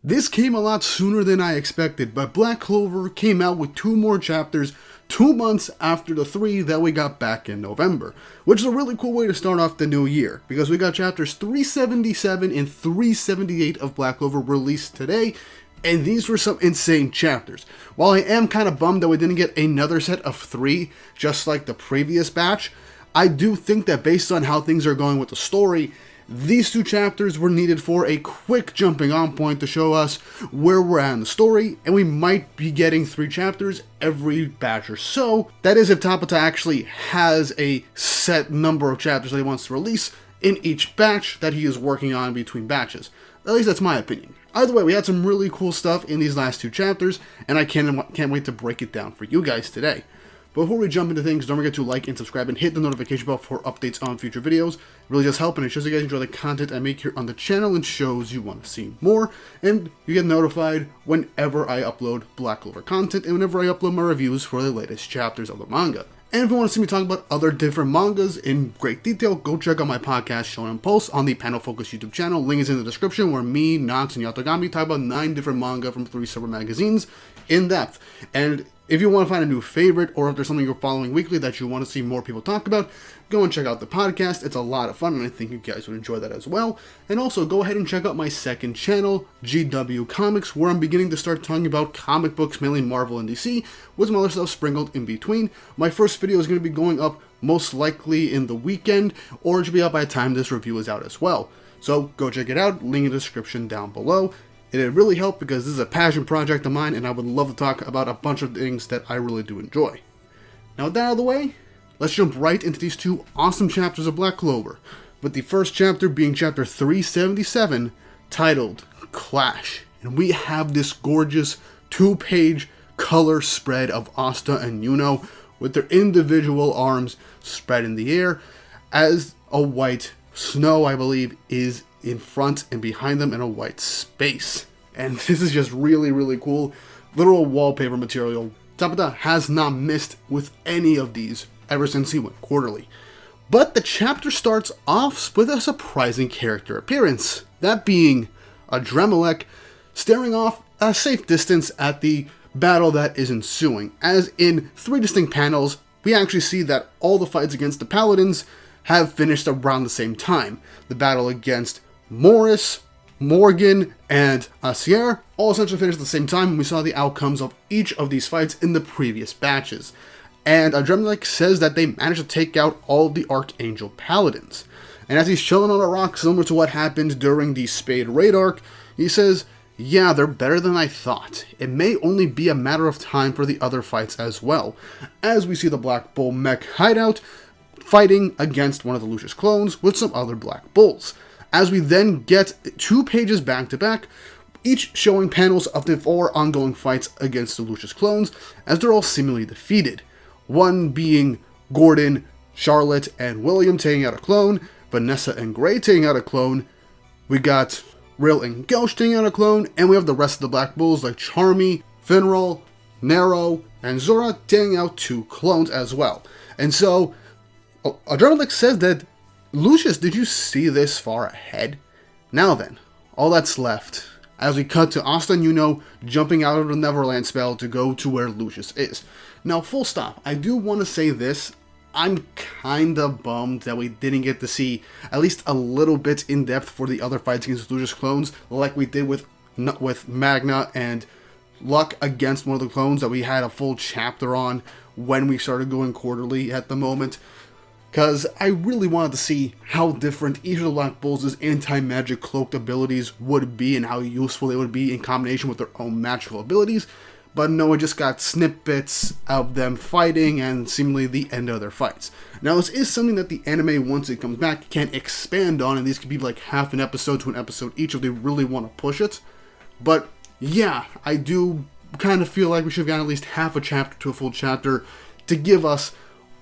This came a lot sooner than I expected, but Black Clover came out with 2 more chapters 2 months after the 3 that we got back in November, which is a really cool way to start off the new year, because we got chapters 377 and 378 of Black Clover released today, and these were some insane chapters. While I am kind of bummed that we didn't get another set of 3, just like the previous batch, I do think that based on how things are going with the story, these 2 chapters were needed for a quick jumping on point to show us where we're at in the story, and we might be getting 3 chapters every batch or so. That is, if Tapata actually has a set number of chapters that he wants to release in each batch that he is working on between batches. At least that's my opinion. Either way, we had some really cool stuff in these last 2 chapters, and I can't wait to break it down for you guys today. Before we jump into things, don't forget to like and subscribe and hit the notification bell for updates on future videos. It really does help, and it shows you guys enjoy the content I make here on the channel and shows you want to see more. And you get notified whenever I upload Black Clover content and whenever I upload my reviews for the latest chapters of the manga. And if you want to see me talk about other different mangas in great detail, go check out my podcast Shonen Pulse on the Panel Focus YouTube channel. Link is in the description, where me, Nacht, and Yatogami talk about 9 different manga from 3 separate magazines in depth. And if you want to find a new favorite, or if there's something you're following weekly that you want to see more people talk about, go and check out the podcast. It's a lot of fun, and I think you guys would enjoy that as well. And also, go ahead and check out my second channel, GW Comics, where I'm beginning to start talking about comic books, mainly Marvel and DC, with some other stuff sprinkled in between. My first video is going to be going up most likely in the weekend, or it should be out by the time this review is out as well. So go check it out, link in the description down below. It'd really help because this is a passion project of mine, and I would love to talk about a bunch of things that I really do enjoy. Now with that out of the way, let's jump right into these 2 awesome chapters of Black Clover, with the first chapter being chapter 377, titled Clash. And we have this gorgeous 2-page color spread of Asta and Yuno with their individual arms spread in the air, as a white snow, I believe, is in front and behind them in a white space. And this is just really, really cool. Literal wallpaper material. Tapata has not missed with any of these ever since he went quarterly. But the chapter starts off with a surprising character appearance. That being Adremelech staring off a safe distance at the battle that is ensuing. As in 3 distinct panels, we actually see that all the fights against the Paladins have finished around the same time. The battle against Morris, Morgan, and Asier all essentially finished at the same time, and we saw the outcomes of each of these fights in the previous batches. And Adremelech says that they managed to take out all of the Archangel Paladins. And as he's chilling on a rock, similar to what happened during the Spade Raid arc, he says, "Yeah, they're better than I thought. It may only be a matter of time for the other fights as well." As we see the Black Bull mech hideout fighting against one of the Lucius clones with some other Black Bulls. As we then get 2 pages back to back, each showing panels of the 4 ongoing fights against the Lucius clones, as they're all seemingly defeated. One being Gordon, Charlotte, and William taking out a clone, Vanessa and Gray taking out a clone, we got Rill and Gauche taking out a clone, and we have the rest of the Black Bulls like Charmy, Finral, Nero, and Zora taking out 2 clones as well. And so, Adremelech says that, "Lucius, did you see this far ahead?" Now then, all that's left, as we cut to Asta Yuno jumping out of the Neverland spell to go to where Lucius is. Now, full stop, I do want to say this, I'm kinda bummed that we didn't get to see at least a little bit in depth for the other fights against Lucius clones, like we did with Magna and Luck against one of the clones that we had a full chapter on when we started going quarterly at the moment. Because I really wanted to see how different each of the Black Bulls' anti-magic cloaked abilities would be and how useful they would be in combination with their own magical abilities. But no, it just got snippets of them fighting and seemingly the end of their fights. Now this is something that the anime, once it comes back, can expand on, and these could be like half an episode to an episode each if they really want to push it. But yeah, I do kind of feel like we should have gotten at least half a chapter to a full chapter to give us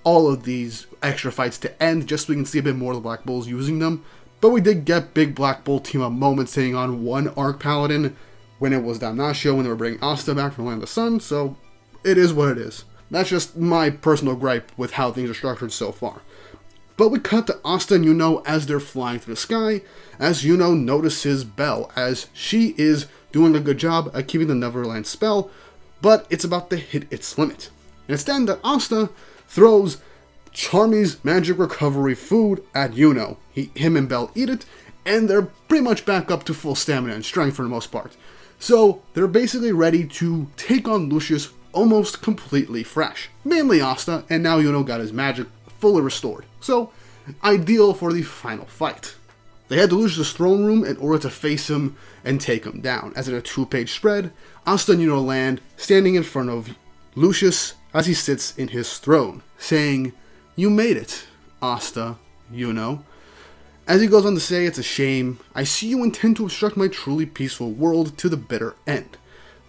all of these extra fights to end, just so we can see a bit more of the Black Bulls using them. But we did get big Black Bull team-up moments taking on one Arc Paladin when it was Damnatio, when they were bringing Asta back from Land of the Sun, so it is what it is. That's just my personal gripe with how things are structured so far. But we cut to Asta and Yuno as they're flying through the sky, as Yuno notices Belle, as she is doing a good job at keeping the Neverland spell, but it's about to hit its limit. And it's then that Asta throws Charmy's magic recovery food at Yuno. Him and Belle eat it, and they're pretty much back up to full stamina and strength for the most part. So they're basically ready to take on Lucius almost completely fresh. Mainly Asta, and now Yuno got his magic fully restored. So, ideal for the final fight. They head to Lucius' throne room in order to face him and take him down. As in a 2-page spread, Asta and Yuno land, standing in front of Lucius as he sits in his throne, saying, "You made it, Asta Yuno." As he goes on to say, "It's a shame. I see you intend to obstruct my truly peaceful world to the bitter end."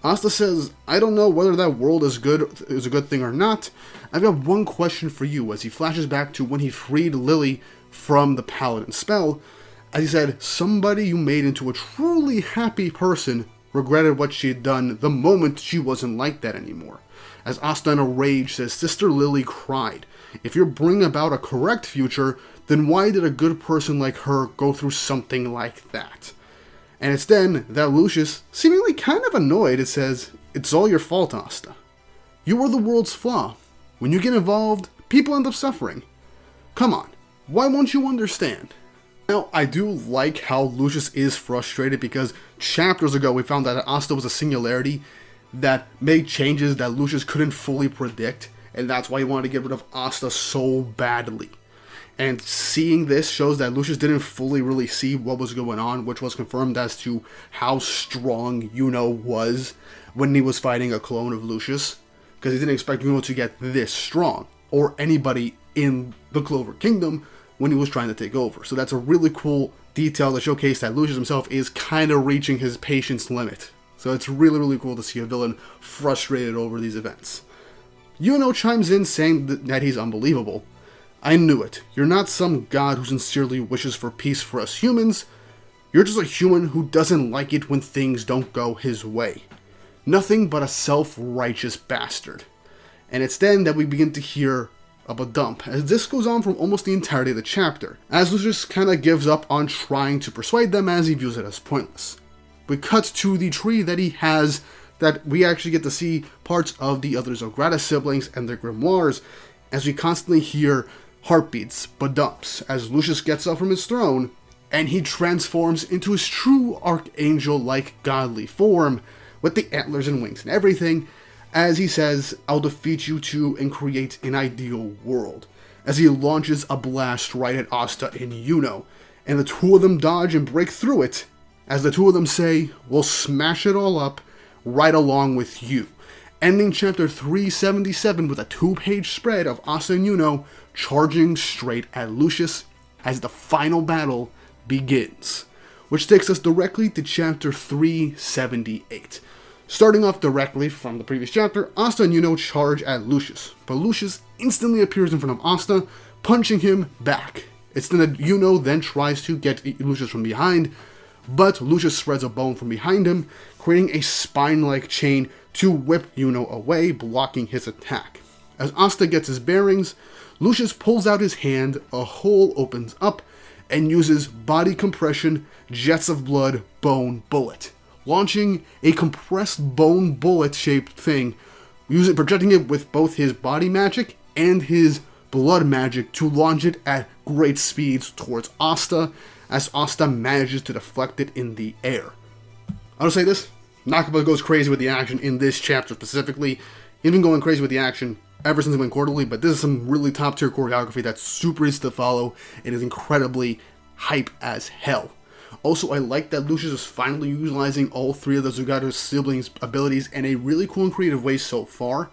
Asta says, "I don't know whether that world is a good thing or not. I've got one question for you," as he flashes back to when he freed Lily from the Paladin spell. As he said, "Somebody you made into a truly happy person regretted what she had done the moment she wasn't like that anymore." As Asta in a rage says, "Sister Lily cried. If you're bringing about a correct future, then why did a good person like her go through something like that?" And it's then that Lucius, seemingly kind of annoyed, it says, "It's all your fault, Asta. You are the world's flaw. When you get involved, people end up suffering. Come on, why won't you understand?" Now, I do like how Lucius is frustrated because chapters ago we found that Asta was a singularity that made changes that Lucius couldn't fully predict, and that's why he wanted to get rid of Asta so badly. And seeing this shows that Lucius didn't fully really see what was going on, which was confirmed as to how strong Yuno was when he was fighting a clone of Lucius, because he didn't expect Yuno to get this strong, or anybody in the Clover Kingdom when he was trying to take over. So that's a really cool detail to showcase that Lucius himself is kind of reaching his patience limit. So it's really, really cool to see a villain frustrated over these events. Yuno chimes in saying that he's unbelievable. "I knew it. You're not some god who sincerely wishes for peace for us humans. You're just a human who doesn't like it when things don't go his way. Nothing but a self-righteous bastard." And it's then that we begin to hear of a dump, as this goes on from almost the entirety of the chapter, as Lucius kind of gives up on trying to persuade them as he views it as pointless. We cut to the tree that he has, that we actually get to see parts of the other Zogratis siblings and their grimoires, as we constantly hear heartbeats, but dumps, as Lucius gets up from his throne, and he transforms into his true archangel-like godly form, with the antlers and wings and everything, as he says, "I'll defeat you two and create an ideal world," as he launches a blast right at Asta and Yuno, and the two of them dodge and break through it, as the two of them say, "We'll smash it all up, right along with you," ending chapter 377 with a 2-page spread of Asta and Yuno charging straight at Lucius as the final battle begins, which takes us directly to chapter 378. Starting off directly from the previous chapter, Asta and Yuno charge at Lucius, but Lucius instantly appears in front of Asta, punching him back. It's then that Yuno then tries to get Lucius from behind, but Lucius spreads a bone from behind him, creating a spine-like chain to whip Yuno away, blocking his attack. As Asta gets his bearings, Lucius pulls out his hand, a hole opens up, and uses body compression, jets of blood, bone bullet, launching a compressed bone bullet-shaped thing, projecting it with both his body magic and his blood magic to launch it at great speeds towards Asta, as Asta manages to deflect it in the air. I'll say this, Nakaba goes crazy with the action in this chapter specifically. He's been going crazy with the action ever since he went quarterly, but this is some really top tier choreography that's super easy to follow and is incredibly hype as hell. Also, I like that Lucius is finally utilizing all 3 of the Zogratis siblings' abilities in a really cool and creative way so far,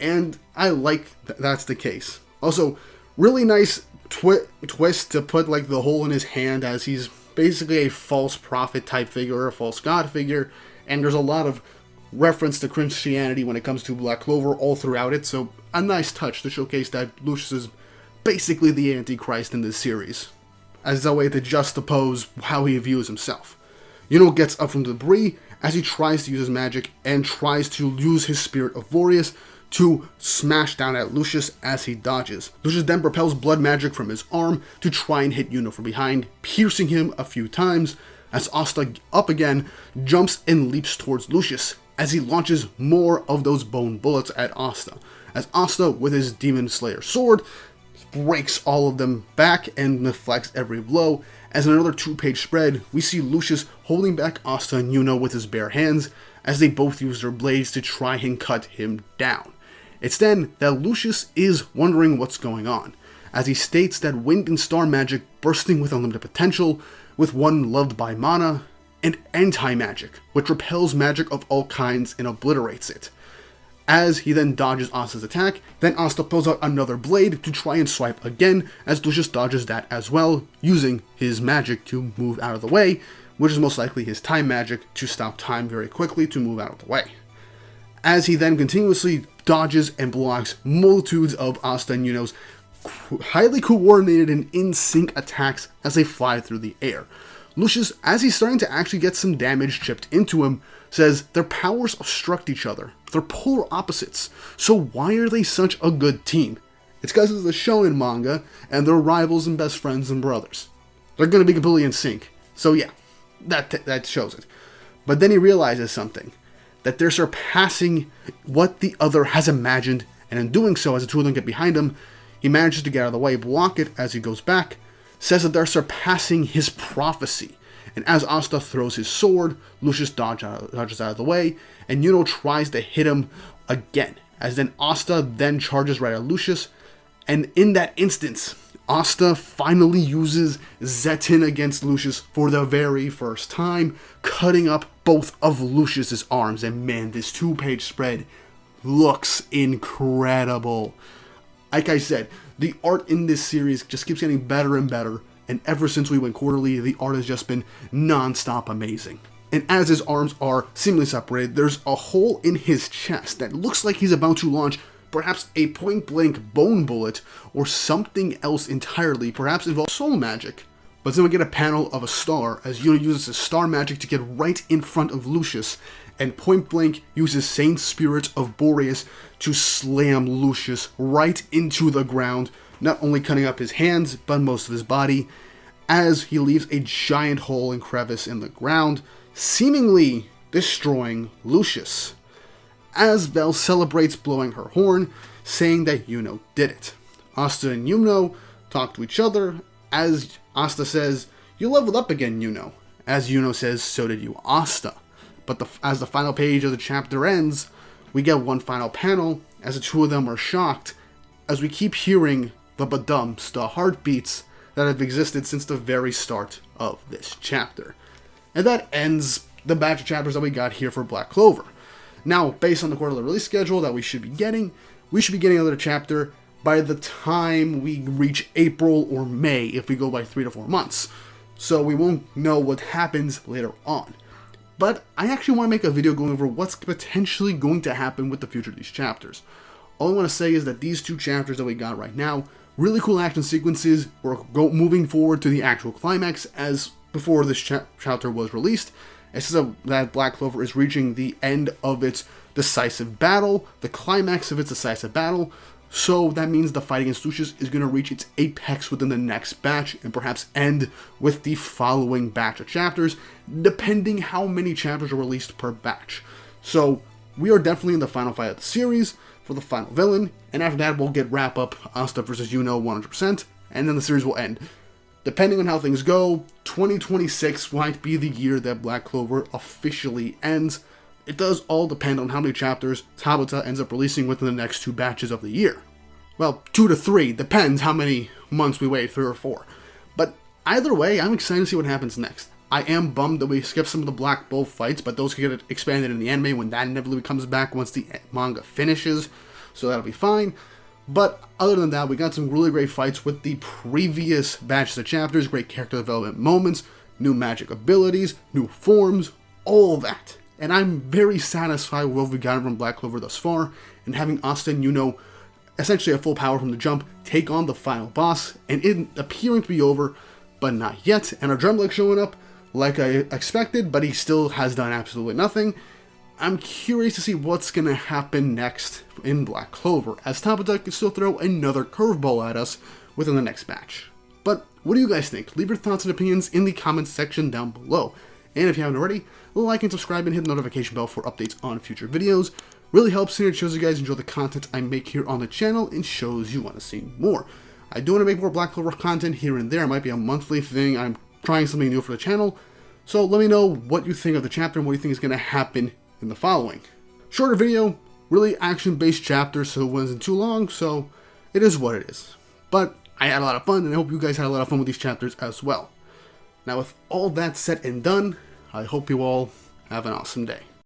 and I like that's the case. Also, really nice twist to put like the hole in his hand, as he's basically a false prophet type figure, or a false god figure, and there's a lot of reference to Christianity when it comes to Black Clover all throughout it, so a nice touch to showcase that Lucius is basically the Antichrist in this series, as a way to juxtapose how he views himself. Yuno gets up from the debris as he tries to use his magic and tries to use his Spirit of Boreas to smash down at Lucius as he dodges. Lucius then propels blood magic from his arm to try and hit Yuno from behind, piercing him a few times, as Asta up again jumps and leaps towards Lucius as he launches more of those bone bullets at Asta. As Asta, with his Demon Slayer sword, breaks all of them back and deflects every blow. As in another 2-page spread, we see Lucius holding back Asta and Yuno with his bare hands as they both use their blades to try and cut him down. It's then that Lucius is wondering what's going on, as he states that wind and star magic bursting with unlimited potential, with one loved by mana, and anti-magic, which repels magic of all kinds and obliterates it. As he then dodges Asta's attack, then Asta pulls out another blade to try and swipe again, as Lucius dodges that as well, using his magic to move out of the way, which is most likely his time magic to stop time very quickly to move out of the way. As he then continuously dodges and blocks multitudes of Asta and Yuno's highly coordinated and in-sync attacks as they fly through the air. Lucius, as he's starting to actually get some damage chipped into him, says their powers obstruct each other. They're polar opposites, so why are they such a good team? It's because it's a shonen manga, and they're rivals and best friends and brothers. They're going to be completely in sync. So yeah, that shows it. But then he realizes something, that they're surpassing what the other has imagined, and in doing so, as the two of them get behind him, he manages to get out of the way, block it as he goes back, says that they're surpassing his prophecy. And as Asta throws his sword, Lucius dodges out of the way, and Yuno tries to hit him again, as then Asta then charges right at Lucius, and in that instance, Asta finally uses Zetin against Lucius for the very first time, cutting up both of Lucius's arms, and man, this 2-page spread looks incredible. Like I said, the art in this series just keeps getting better and better, and ever since we went quarterly, the art has just been non-stop amazing. And as his arms are seemingly separated, there's a hole in his chest that looks like he's about to launch perhaps a point-blank bone bullet, or something else entirely, perhaps involves soul magic. But then we get a panel of a star, as Yuno uses his star magic to get right in front of Lucius, and point blank uses Saint Spirit of Boreas to slam Lucius right into the ground, not only cutting up his hands, but most of his body, as he leaves a giant hole and crevice in the ground, seemingly destroying Lucius. As Belle celebrates blowing her horn, saying that Yuno did it. Asta and Yuno talk to each other, as Asta says, "You leveled up again, Yuno." As Yuno says, "So did you, Asta." But as the final page of the chapter ends, we get one final panel, as the two of them are shocked, as we keep hearing the badumps, the heartbeats that have existed since the very start of this chapter. And that ends the batch of chapters that we got here for Black Clover. Now, based on the quarterly release schedule that we should be getting another chapter by the time we reach April or May, if we go by 3 to 4 months. So we won't know what happens later on. But I actually want to make a video going over what's potentially going to happen with the future of these chapters. All I want to say is that these 2 chapters that we got right now, really cool action sequences, we're moving forward to the actual climax as before this chapter was released. It says that Black Clover is reaching the end of its decisive battle, the climax of its decisive battle, so that means the fight against Lucius is going to reach its apex within the next batch, and perhaps end with the following batch of chapters, depending how many chapters are released per batch. So, we are definitely in the final fight of the series, for the final villain, and after that we'll get wrap up Asta vs. Yuno 100%, and then the series will end. Depending on how things go, 2026 might be the year that Black Clover officially ends. It does all depend on how many chapters Tabata ends up releasing within the next 2 batches of the year. Well, 2 to 3, depends how many months we wait, 3 or 4. But either way, I'm excited to see what happens next. I am bummed that we skipped some of the Black Bull fights, but those can get expanded in the anime when that inevitably comes back once the manga finishes, so that'll be fine. But other than that, we got some really great fights with the previous batches of chapters, great character development moments, new magic abilities, new forms, all that. And I'm very satisfied with what we've gotten from Black Clover thus far, and having Asta and Yuno essentially at full power from the jump take on the final boss, and it appearing to be over, but not yet, and our Drumlick showing up like I expected, but he still has done absolutely nothing. I'm curious to see what's going to happen next in Black Clover, as Tabata could still throw another curveball at us within the next batch. But what do you guys think? Leave your thoughts and opinions in the comments section down below. And if you haven't already, like and subscribe and hit the notification bell for updates on future videos. Really helps and it shows you guys enjoy the content I make here on the channel and shows you want to see more. I do want to make more Black Clover content here and there. It might be a monthly thing. I'm trying something new for the channel. So let me know what you think of the chapter and what you think is going to happen in the following. Shorter video, really action-based chapter, so it wasn't too long, so it is what it is. But I had a lot of fun, and I hope you guys had a lot of fun with these chapters as well. Now with all that said and done, I hope you all have an awesome day.